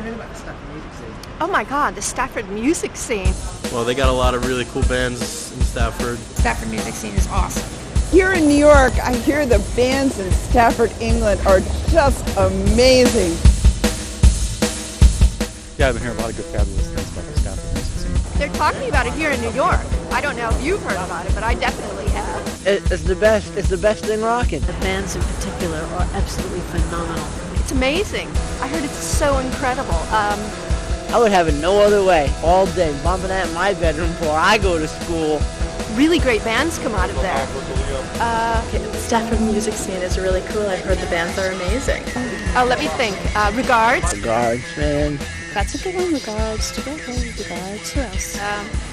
you know about the Stafford music scene? Oh my God, the Stafford music scene. Well, they got a lot of really cool bands in Stafford. Stafford music scene is awesome. Here in New York, I hear the bands in Stafford, England are just amazing. Yeah, I've been hearing a lot of good fabulous things about the Stafford music scene. They're talking about it here in New York. I don't know if you've heard about it, but I definitely have. It's the best. It's the best thing rocking. The bands in particular are absolutely phenomenal. It's amazing. I heard it's so incredible. I would have it no other way. All day, bumping that in my bedroom before I go to school. Really great bands come out of there. The Stafford music scene is really cool. I've heard the bands are amazing. Let me think. Regards. Regards, man. That's a good one. Regards to regards. Who else?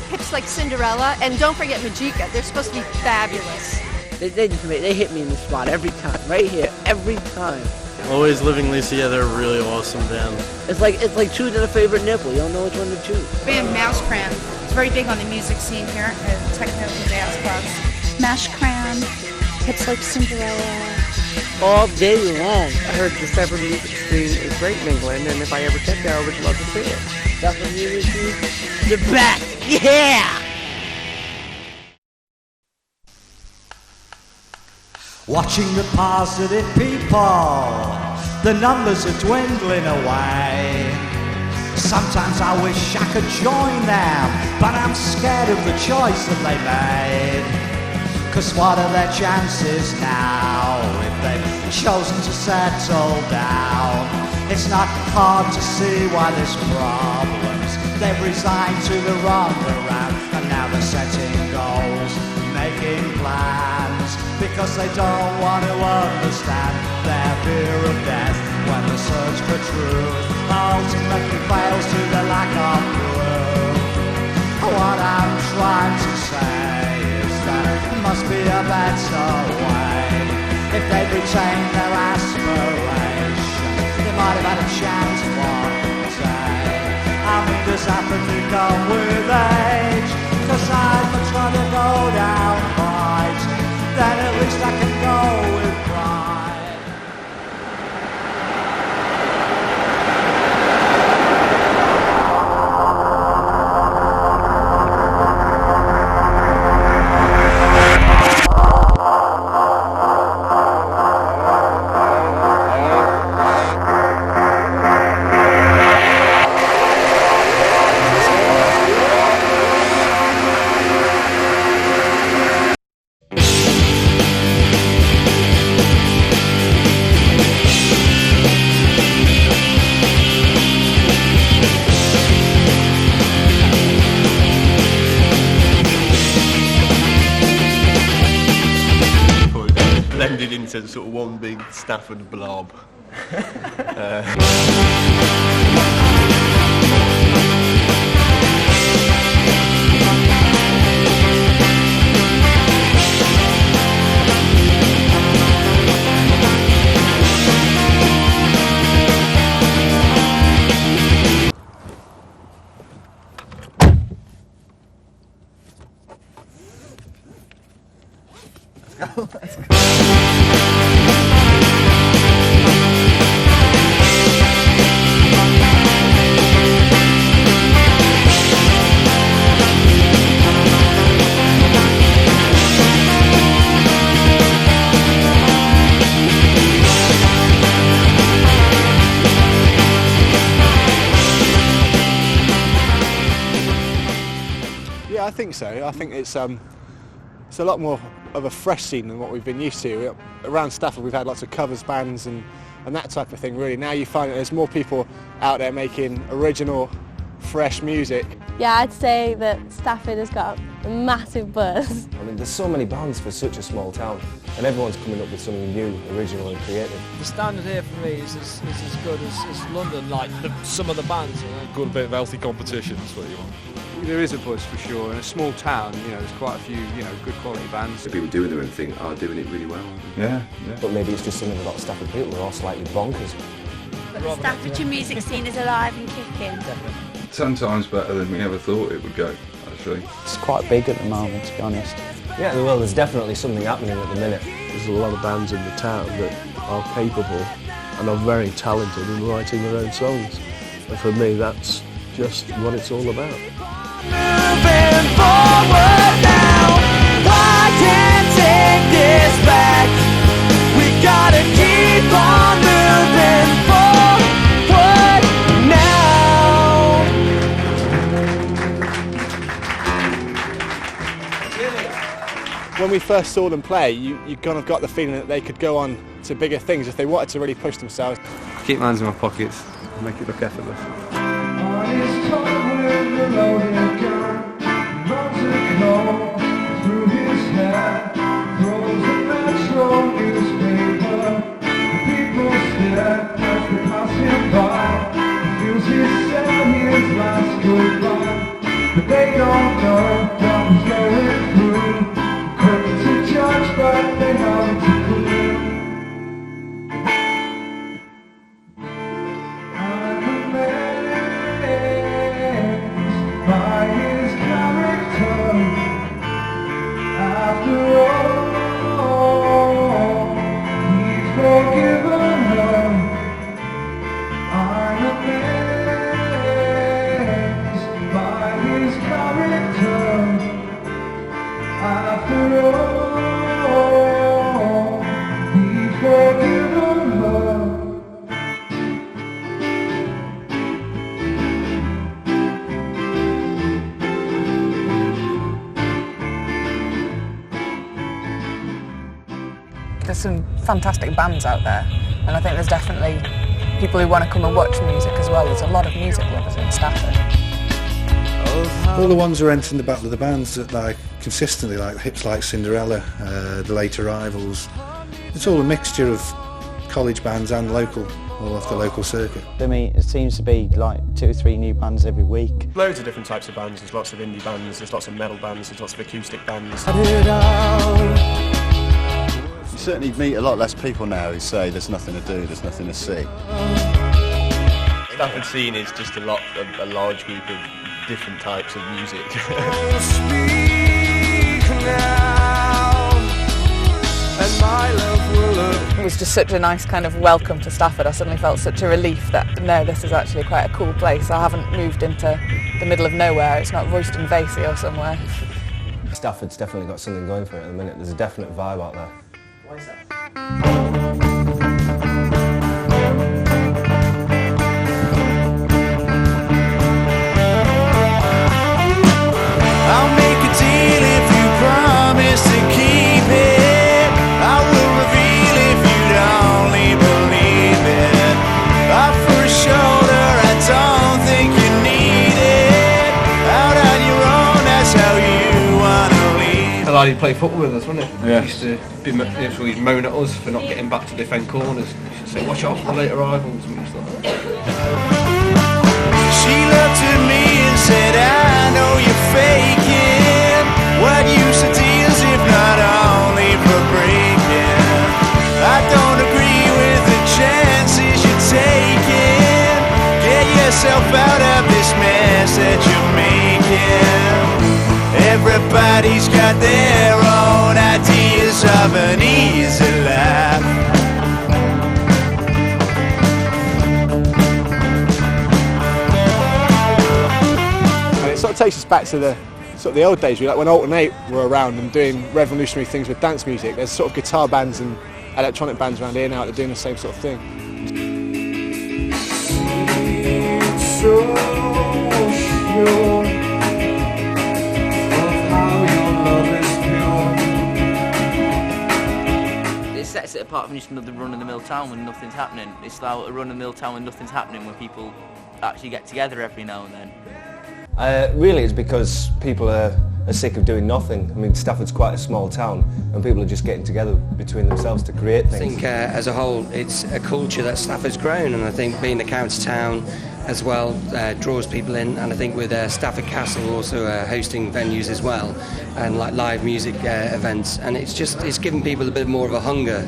Hips Like Cinderella. And don't forget Majika. They're supposed to be fabulous. They hit me in the spot every time. Right here. Every time. Always Living Lisa, yeah, they're a really awesome band. It's like choosing a favorite nipple. You don't know which one to choose. Band Mouse Cram is very big on the music scene here at techno and dance clubs. Mash Cram, Hips Like Cinderella. All day long. I heard the Stafford music scene is great in England, and if I ever get there, I would love to see it. Stafford music scene, the best. Yeah. Watching the positive people, the numbers are dwindling away. Sometimes I wish I could join them, but I'm scared of the choice that they made. 'Cause what are their chances now if they've chosen to settle down? It's not hard to see why there's problems. They've resigned to the runaround, and now they're setting goals, making plans, because they don't want to understand their fear of death when the search for truth ultimately fails to the lack of proof. What I'm trying to say is that there must be a better way. If they'd retained their aspiration, they might have had a chance one day. I mean, does apathy come with age? 'Cause I'd much rather go down fighting, then at least I can go with pride. Blended into sort of one big Stafford blob. Let's go. Yeah, I think so. I think it's a lot more of a fresh scene than what we've been used to. Around Stafford we've had lots of covers bands and that type of thing really. Now you find that there's more people out there making original, fresh music. Yeah, I'd say that Stafford has got a massive buzz. I mean, there's so many bands for such a small town, and everyone's coming up with something new, original and creative. The standard here for me is as good as London, like some of the bands. Got a bit of healthy competition, that's what you want. There is a buzz for sure. In a small town, there's quite a few, good quality bands. The people doing their own thing are doing it really well. Yeah. But maybe it's just something about Stafford people who are all slightly bonkers. But the Staffordshire music scene is alive and kicking. Sometimes better than we ever thought it would go, actually. It's quite big at the moment, to be honest. Yeah, well, there's definitely something happening at the minute. There's a lot of bands in the town that are capable and are very talented in writing their own songs. And for me, that's just what it's all about. Moving forward now. I can't take this back. We gotta keep on moving forward now. When we first saw them play, you kind of got the feeling that they could go on to bigger things if they wanted to really push themselves. Keep my hands in my pockets, make it look effortless. But they don't know what he's going through. Quick to judge, but they haven't a clue. I'm amazed by his character. After all, he's forgiven her. I'm amazed by his character. After all, he's forgiven her. There's some fantastic bands out there, and I think there's definitely people who want to come and watch music as well. There's a lot of music lovers in Stafford. All the ones who are entering the Battle of the Bands that consistently, like hits like Cinderella, the Late Arrivals. It's all a mixture of college bands and local, all off the local circuit. I mean, it seems to be like 2 or 3 new bands every week. Loads of different types of bands. There's lots of indie bands, there's lots of metal bands, there's lots of acoustic bands. You certainly meet a lot less people now who say there's nothing to do, there's nothing to see. Stafford scene is just a large group of different types of music. It was just such a nice kind of welcome to Stafford. I suddenly felt such a relief that, no, this is actually quite a cool place. I haven't moved into the middle of nowhere. It's not Royston Vasey or somewhere. Stafford's definitely got something going for it at the minute. There's a definite vibe out there. Why is that? I'll make a deal if you promise to keep it. I will reveal if you'd only believe it. Offer a shoulder, I don't think you need it. Out on your own, that's how you wanna leave. The lad who played football with us, wasn't it? Yeah. He used to be he'd moan at us for not getting back to defend corners. He'd say, watch out for the late arrivals. And we just thought, She looked at me and said, I know you're faking. What use are deals if not only for breaking? I don't agree with the chances you're taking. Get yourself out of this mess that you're making. Everybody's got their own ideas of an easy life. It sort of takes us back to the old days, like when Alton 8 were around and doing revolutionary things with dance music. There's sort of guitar bands and electronic bands around here now that are doing the same sort of thing. It sets it apart from just another run-of-the-mill town when nothing's happening. It's like a run-of-the-mill town when nothing's happening, when people actually get together every now and then. Really, it's because people are sick of doing nothing. I mean, Stafford's quite a small town, and people are just getting together between themselves to create things. I think, as a whole, it's a culture that Stafford's grown, and I think being the county town as well draws people in. And I think with Stafford Castle also hosting venues as well, and like live music events, and it's given people a bit more of a hunger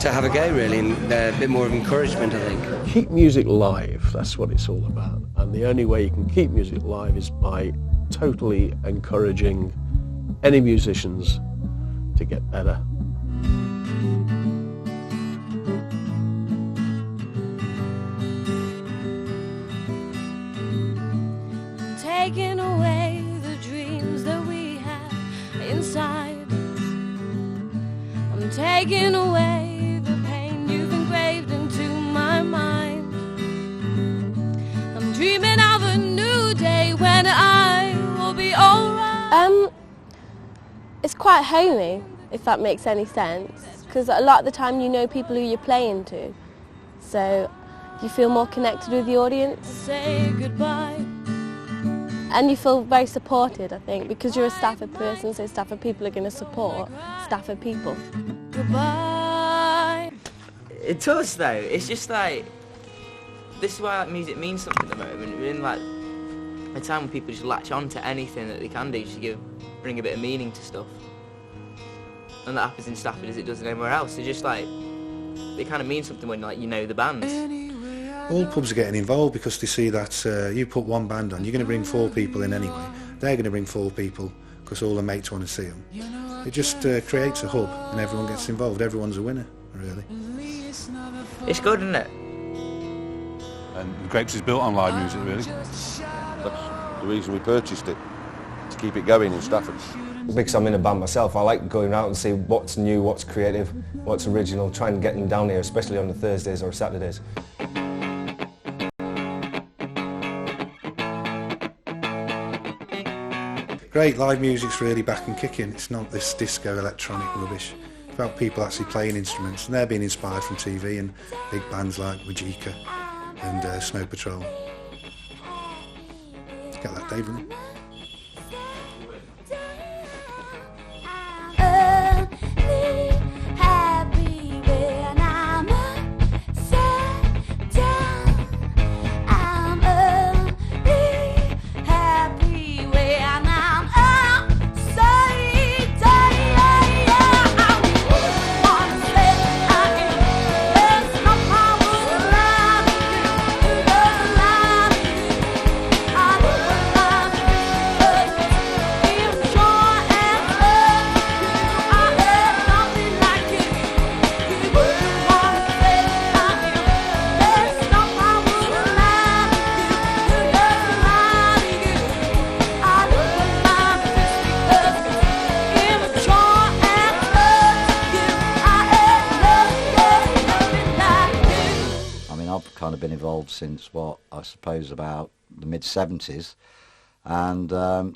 to have a go, really, and a bit more of encouragement, I think. Keep music live, that's what it's all about. And the only way you can keep music live is by totally encouraging any musicians to get better. taking away the dreams that we have inside. I'm taking away the pain you've engraved into my mind. I'm dreaming of a new day when I will be alright. It's quite homey, if that makes any sense, because a lot of the time you know people who you're playing to, so you feel more connected with the audience. Say goodbye. And you feel very supported, I think, because you're a Stafford person, so Stafford people are going to support Stafford people. Goodbye. It does though. It's just like, this is why like music means something at the moment. We're in like a time when people just latch on to anything that they can do just to bring a bit of meaning to stuff. And that happens in Stafford as it does anywhere else. They're just like, they kind of mean something when like you know the bands. All pubs are getting involved because they see that you put one band on, you're going to bring 4 people in anyway. They're going to bring 4 people because all the mates want to see them. It just creates a hub and everyone gets involved. Everyone's a winner, really. It's good, isn't it? And the Grapes is built on live music, really. That's the reason we purchased it, to keep it going in Stafford. Because I'm in a band myself, I like going out and see what's new, what's creative, what's original, try and get them down here, especially on the Thursdays or Saturdays. Great, live music's really back and kicking. It's not this disco electronic rubbish. It's about people actually playing instruments, and they're being inspired from TV and big bands like Majika and Snow Patrol. Get that, Dave, wouldn't you? Kind of been involved since what I suppose about the mid-70s, and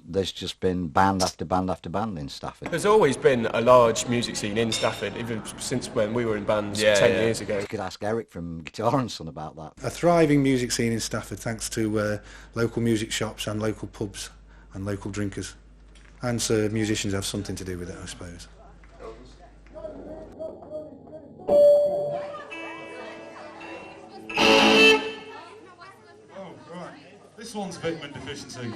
there's just been band after band after band in Stafford. There's always been a large music scene in Stafford, even since when we were in bands 10 years ago. You could ask Eric from Guitar and Son about that. A thriving music scene in Stafford thanks to local music shops and local pubs and local drinkers, and so musicians have something to do with it, I suppose. This one's vitamin deficiency.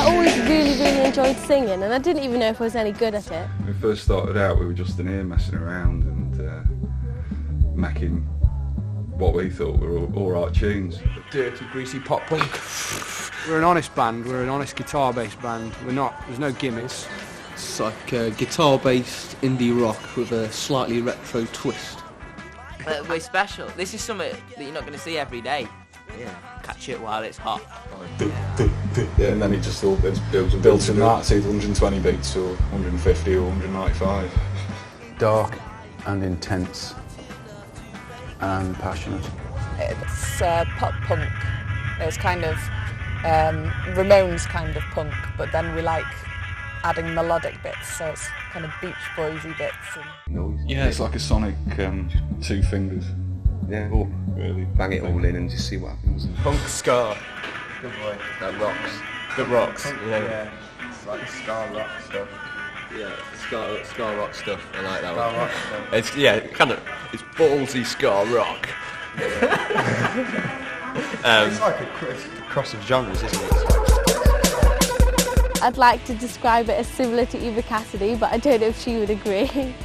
always really enjoyed singing, and I didn't even know if I was any good at it. When we first started out, we were just in here messing around and making what we thought were all right tunes. Dirty, greasy pop punk. We're an honest band. We're an honest guitar-based band. There's no gimmicks. It's like guitar-based indie rock with a slightly retro twist. We're special. This is something that you're not going to see every day. Yeah. Catch it while it's hot. Yeah, and then it just all builds in that. It's either 120 beats or 150 or 195. Dark and intense and passionate. It's pop punk. It's kind of Ramones kind of punk, but then we like adding melodic bits, so it's kind of Beach Boysy bits. Yeah, it's like a Sonic two fingers. Yeah, really. Bang it all in and just see what happens. Punk ska. Good boy. That rocks. Good rocks. Yeah. It's like ska rock stuff. Yeah, ska rock stuff. I like that Ska one. rock stuff. It's ballsy ska rock. It's like a cross of genres, isn't it? I'd like to describe it as similar to Eva Cassidy, but I don't know if she would agree.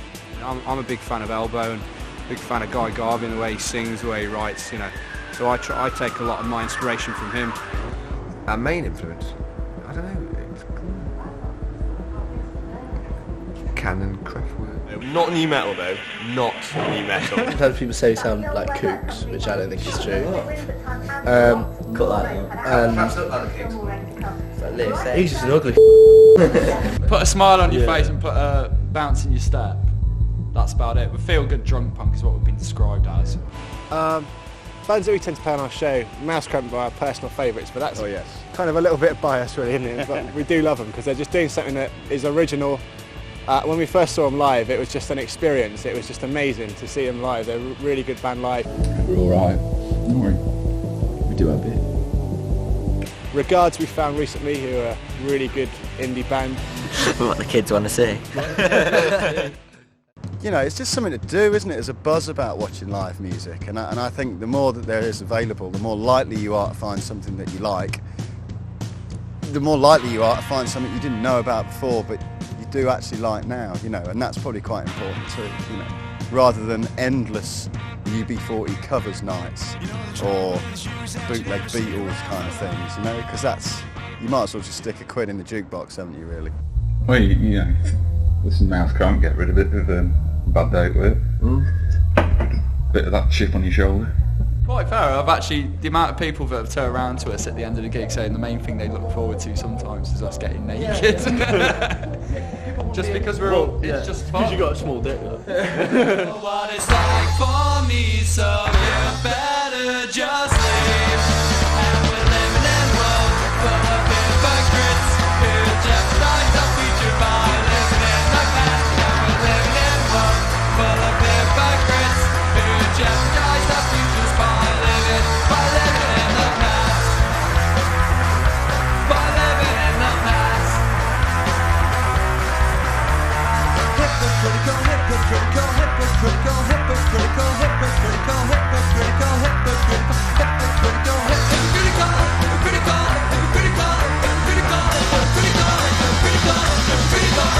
I'm a big fan of Elbow and a big fan of Guy Garvin, the way he sings, the way he writes, you know. So I take a lot of my inspiration from him. Our main influence, I don't know, it's Canon, Kraftwerk. Not new metal though. Not new metal. Sometimes people say we sound like kooks, which I don't think is true. Cut that. And he's just an ugly. Put a smile on your face and put a bounce in your step. That's about it. But feel good drunk punk is what we've been described as. Bands that we tend to play on our show, Mouse Crump are our personal favourites, but that's kind of a little bit of bias really, isn't it? But we do love them because they're just doing something that is original. When we first saw them live, it was just an experience. It was just amazing to see them live. They're a really good band live. We're all right. Don't worry. We do our bit. Regards we found recently, who are a really good indie band. What the kids want to see. You know, it's just something to do, isn't it? There's a buzz about watching live music, and I think the more that there is available, the more likely you are to find something that you like. The more likely you are to find something you didn't know about before, but you do actually like now, you know, and that's probably quite important too, you know, rather than endless UB40 covers nights or bootleg Beatles kind of things, you know, because that's, you might as well just stick a quid in the jukebox, haven't you, really? Well, you know, listen, Mouse can't get rid of it with Bad Day at Work. Bit of that chip on your shoulder. Quite fair. I've actually, the amount of people that have turned around to us at the end of the gig saying the main thing they look forward to sometimes is us getting naked. Just because we're all, it's just fun. Because you got a small dick. What it's like for me, so you better just leave. And we're living in a world full of hypocrites who jeopardize our future by living in the past. And we're living in a world full of hypocrites who jeopardize our futures by living in the past. By living in the past. Hypocritical, hypocritical, hypocritical, hypocritical, hypocritical, hypocritical, hypocritical, hypocritical, hypocritical, hypocritical, hypocritical, hypocritical, hypocritical, hypocritical.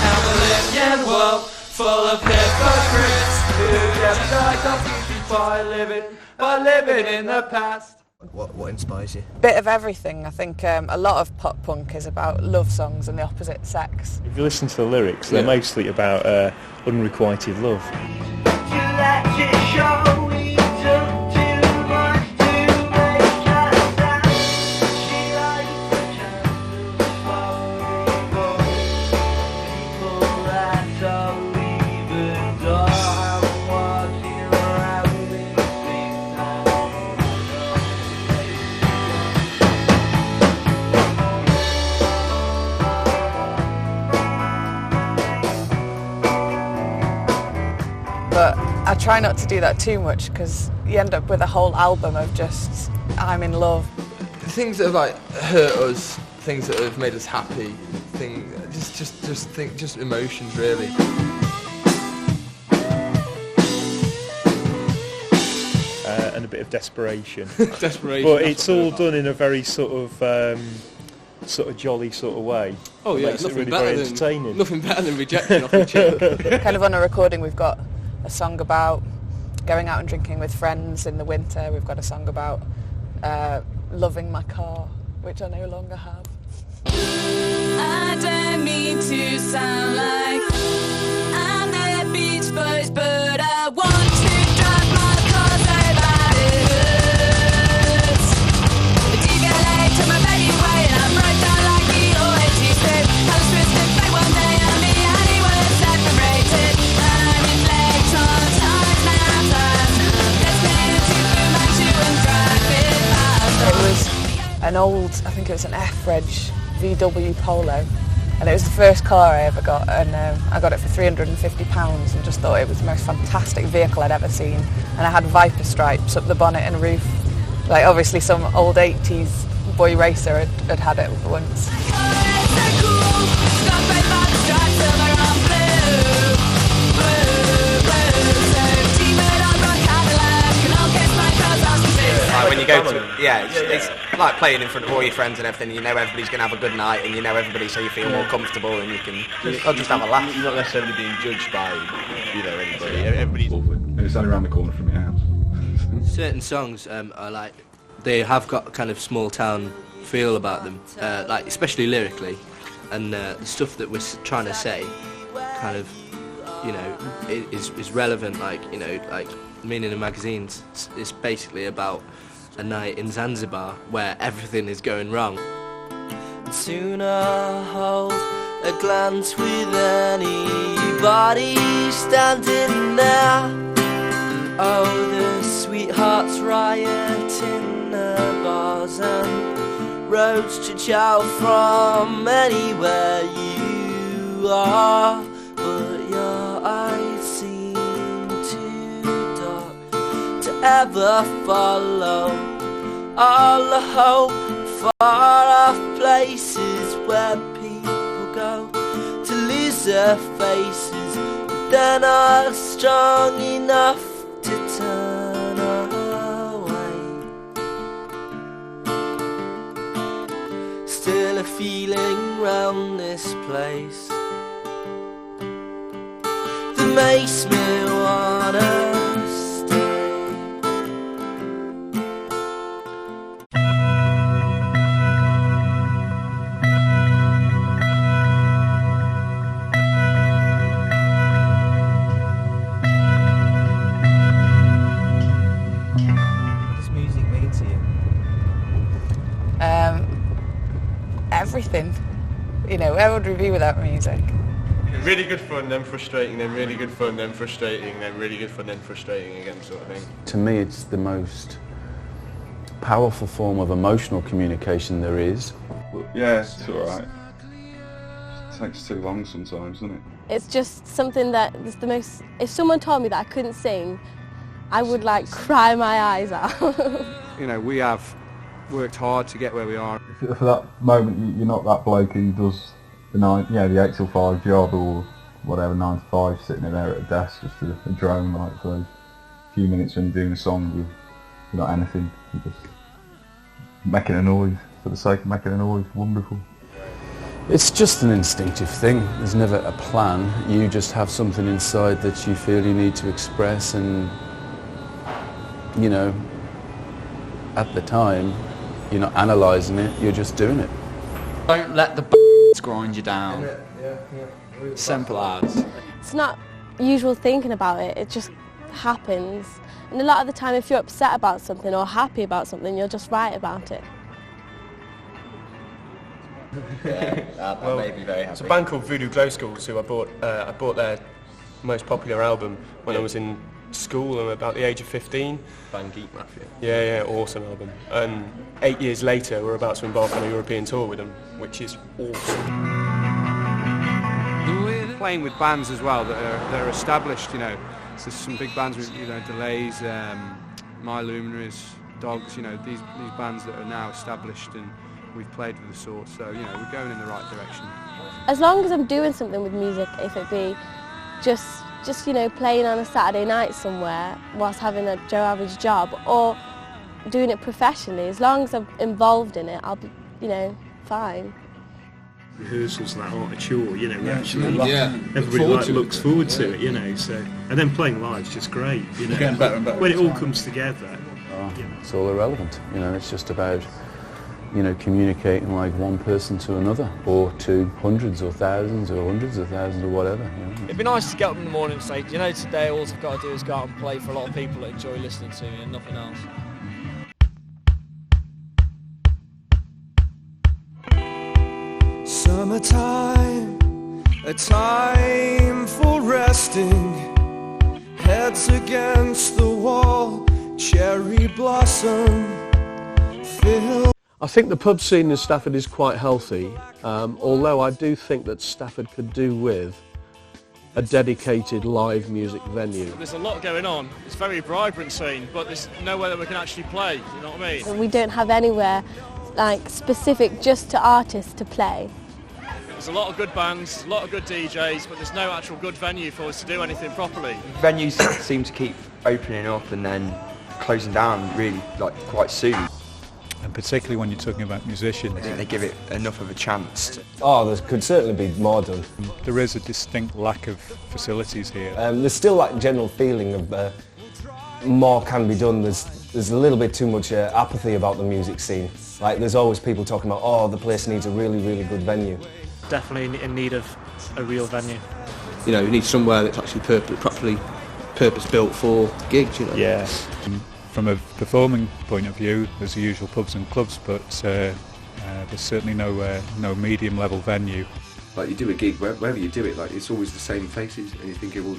And we're living in a world full of hypocrites who jeopardize our futures by living in the past. What inspires you? Bit of everything. I think a lot of pop punk is about love songs and the opposite sex. If you listen to the lyrics, they're mostly about unrequited love. But I try not to do that too much because you end up with a whole album of just I'm in love. Things that have like hurt us, things that have made us happy, just emotions really. And a bit of desperation. Desperation. But it's all done in a very sort of sort of jolly sort of way. Oh yeah, makes it really very entertaining. Nothing better than rejection off the chair. Kind of on a recording we've got a song about going out and drinking with friends in the winter. We've got a song about loving my car, which I no longer have. I don't mean to sound like I'm the Beach Boys, but I want to drive my car so bad it hurts. But you get late to my baby way and I broke down like you always used to. I was twisted back one day and me and he were separated. And his legs on tight mountains. Let's play to through my shoe and drive it fast. It was an old, I think it was an F-Reg VW Polo, and it was the first car I ever got, and I got it for £350 and just thought it was the most fantastic vehicle I'd ever seen. And I had Viper stripes up the bonnet and roof, like obviously some old 80s boy racer had it once. Like when you go to, it's like playing in front of all your friends and everything. You know everybody's going to have a good night, and you know everybody, so you feel more comfortable, and you can just have a laugh. You're not necessarily being judged by, anybody. Everybody's. It's only around the corner from your house. Certain songs are like, they have got kind of small town feel about them, like especially lyrically, and the stuff that we're trying to say, kind of, is relevant. Like like Meaning in Magazines, it's basically about a night in Zanzibar where everything is going wrong. Soon I'll hold a glance with anybody standing there. Oh, the sweethearts riot in the bars and roads to chow from anywhere you are. But your eyes seem too dark to ever follow all the hope. Far off places where people go to lose their faces, but they're not strong enough to turn away. Still a feeling round this place that makes me wanna everything. Where would we be without music? Really good fun, then frustrating, then really good fun, then frustrating, then really good fun, then frustrating again, sort of thing. To me, it's the most powerful form of emotional communication there is. Yeah, it's alright. It takes too long sometimes, doesn't it? It's just something that is the most... If someone told me that I couldn't sing, I would cry my eyes out. We have worked hard to get where we are. For that moment, you're not that bloke who does the 8 till 5 job or whatever, 9 to 5, sitting there at a desk just a drone for those few minutes when you're doing a song. You're not anything. You're just making a noise for the sake of making a noise. Wonderful. It's just an instinctive thing. There's never a plan. You just have something inside that you feel you need to express, and at the time you're not analysing it, you're just doing it. Don't let the grind you down. Simple as. It's not usual thinking about it, it just happens. And a lot of the time if you're upset about something or happy about something, you'll just write about it. That made me very happy. It's a band called Voodoo Glow Skulls who I bought their most popular album when I was in school and about the age of 15. Band Geek Mafia. Yeah, awesome album. And 8 years later we're about to embark on a European tour with them, which is awesome. Playing with bands as well that are established, there's some big bands with Delays, My Luminaries, Dogs, these bands that are now established, and we've played with the sort, so we're going in the right direction. As long as I'm doing something with music, if it be just playing on a Saturday night somewhere whilst having a Joe Average job, or doing it professionally, as long as I'm involved in it, I'll be fine. Rehearsals that aren't a chore, you know, we Yeah, actually everybody looks forward to it, you know, so, and then playing live's just great, you know. Getting better and better. When it all comes together. It's all irrelevant, you know, it's just about, you know, communicating like one person to another, or to hundreds or thousands or hundreds of thousands or whatever. You know. It'd be nice to get up in the morning and say, you know, today all I've got to do is go out and play for a lot of people that enjoy listening to me and nothing else. Summertime, a time for resting. Heads against the wall, cherry blossom. I think the pub scene in Stafford is quite healthy, although I do think that Stafford could do with a dedicated live music venue. There's a lot going on. It's a very vibrant scene, but there's nowhere that we can actually play, you know what I mean? We don't have anywhere like specific just to artists to play. There's a lot of good bands, a lot of good DJs, but there's no actual good venue for us to do anything properly. Venues seem to keep opening up and then closing down really quite soon. And particularly when you're talking about musicians. I think they give it enough of a chance. Oh, there could certainly be more done. There is a distinct lack of facilities here. There's still like general feeling of more can be done. There's a little bit too much apathy about the music scene. Like there's always people talking about, oh, the place needs a really, really good venue. Definitely in need of a real venue. You know, you need somewhere that's actually properly purpose-built for gigs, you know. Yeah. From a performing point of view, there's the usual pubs and clubs, but there's certainly no medium-level venue. Like you do a gig, wherever you do it, like it's always the same faces, and you're thinking, well,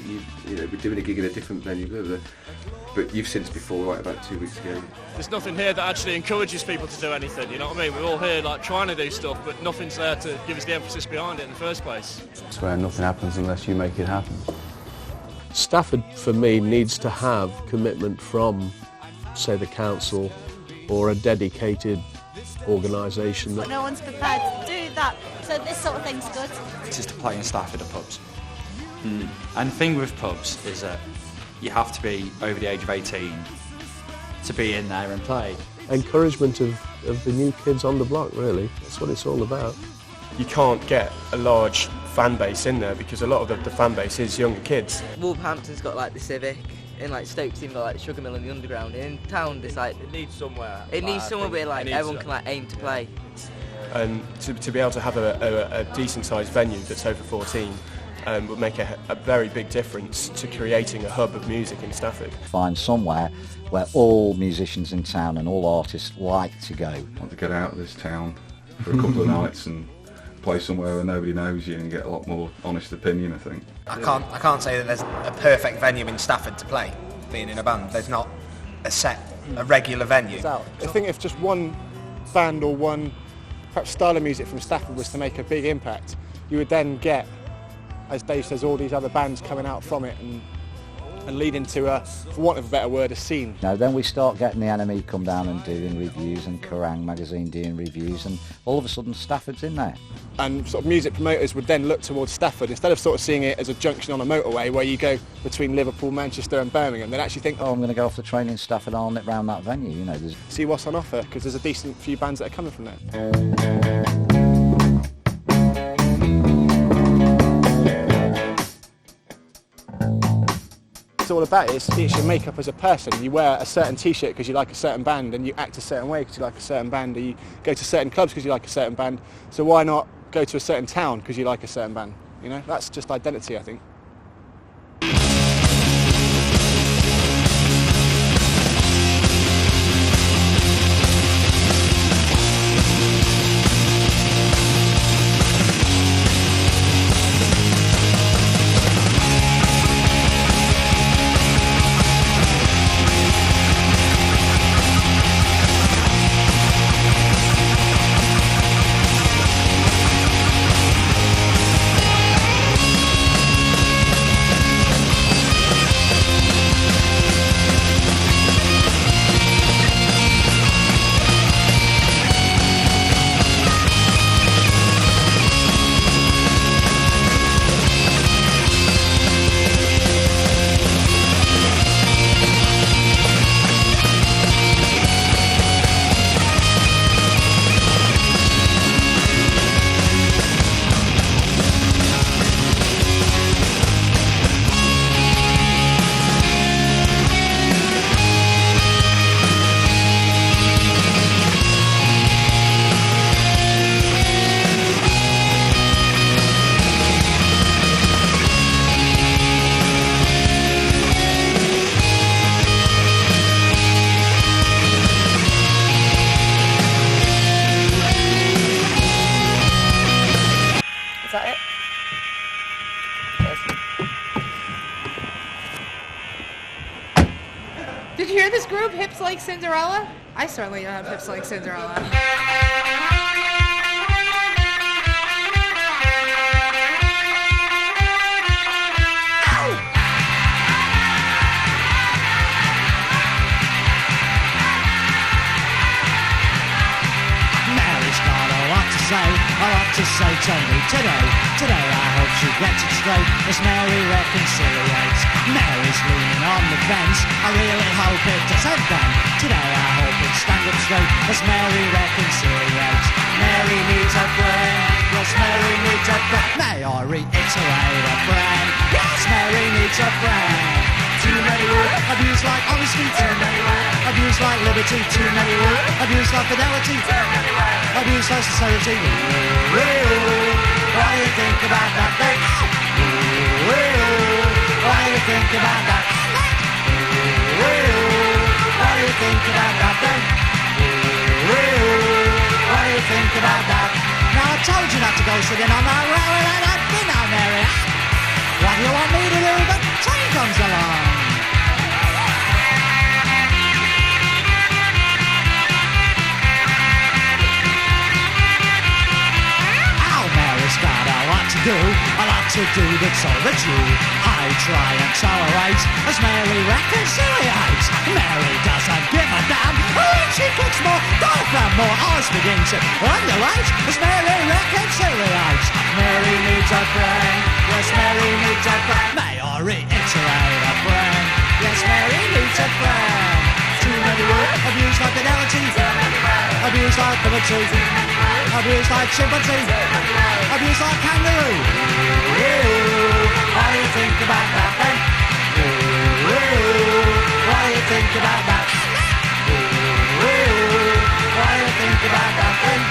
you know, we're doing a gig in a different venue, blah, blah. But you've since before, like about 2 weeks ago. There's nothing here that actually encourages people to do anything, you know what I mean? We're all here like trying to do stuff, but nothing's there to give us the emphasis behind it in the first place. It's where nothing happens unless you make it happen. Stafford, for me, needs to have commitment from, say, the council or a dedicated organisation. But no one's prepared to do that, so this sort of thing's good. It's just to play in Stafford at pubs. And the thing with pubs is that you have to be over the age of 18 to be in there and play. Encouragement of the new kids on the block, really. That's what it's all about. You can't get a large fan base in there because a lot of the fan base is younger kids. Wolverhampton's got like the Civic, and like Stoke's even got like the Sugar Mill and the Underground. In town, there's like it needs somewhere. It needs somewhere where like everyone can like aim to play. And to be able to have a decent sized venue that's over 14 would make a very big difference to creating a hub of music in Stafford. Find somewhere where all musicians in town and all artists like to go. I want to get out of this town for a couple of nights and play somewhere where nobody knows you and get a lot more honest opinion, I think. I can't say that there's a perfect venue in Stafford to play, being in a band. There's not a regular venue. I think if just one band or one perhaps style of music from Stafford was to make a big impact, you would then get, as Dave says, all these other bands coming out from it and lead into, for want of a better word, a scene. Now then we start getting the Enemy come down and doing reviews, and Kerrang magazine doing reviews, and all of a sudden Stafford's in there. And sort of music promoters would then look towards Stafford, instead of sort of seeing it as a junction on a motorway where you go between Liverpool, Manchester and Birmingham, they'd actually think, oh, I'm going to go off the train in Stafford and I'll nip round that venue, you know. See what's on offer, because there's a decent few bands that are coming from there. It's all about it's your makeup as a person. You wear a certain t-shirt because you like a certain band, and you act a certain way because you like a certain band, or you go to certain clubs because you like a certain band. So why not go to a certain town because you like a certain band? You know, that's just identity, I think. have hips like Cinderella? I certainly don't have hips like Cinderella. I want to say to me today I hope she gets it straight as Mary reconciliates. Mary's leaning on the fence, I really hope it doesn't bend. Today I hope it stands up straight as Mary reconciliates. Mary needs a friend, yes Mary needs a friend. May I reiterate a friend, yes Mary needs a friend. Too many words, abuse like honesty, too many words, abuse like liberty, too many words, abuse like fidelity, too many words, abuse like sincerity. What do you think about that then? What do you think about that? What do you think about that then? What do you think about that? Now I told you not to go sitting on that railway like that, didn't I, Mary? What do you want me to do? The train comes along. Got a lot to do that's overdue. I try and tolerate as Mary reconciliates. Mary doesn't give a damn when she kicks more, diaphragm more. Eyes begin to undulate as Mary reconciliates. Mary needs a friend, yes Mary needs a friend. May I reiterate a friend, yes Mary needs a friend. Too many words, abuse like fidelity, abuse like liberty, abuse like chimpanzee, abuse like kangaroo. What do you think about that then? What do you think about that? What do you think about that then?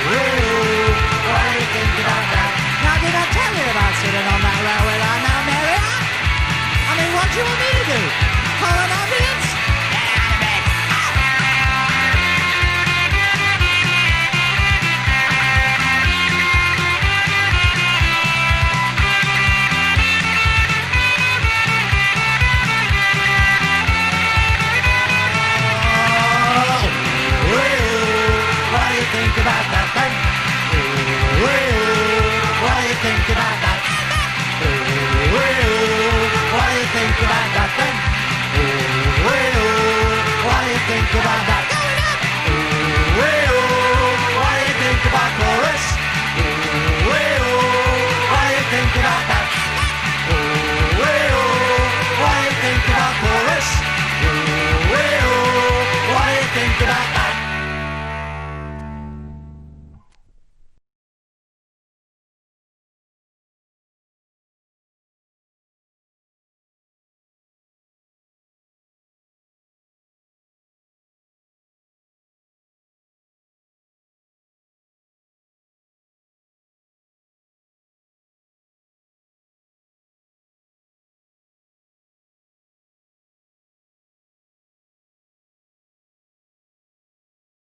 What do you think about that? Now did I tell you about sitting on that railway line now, Mary? I mean, what do you want me to do? Call an ambulance? Think about that.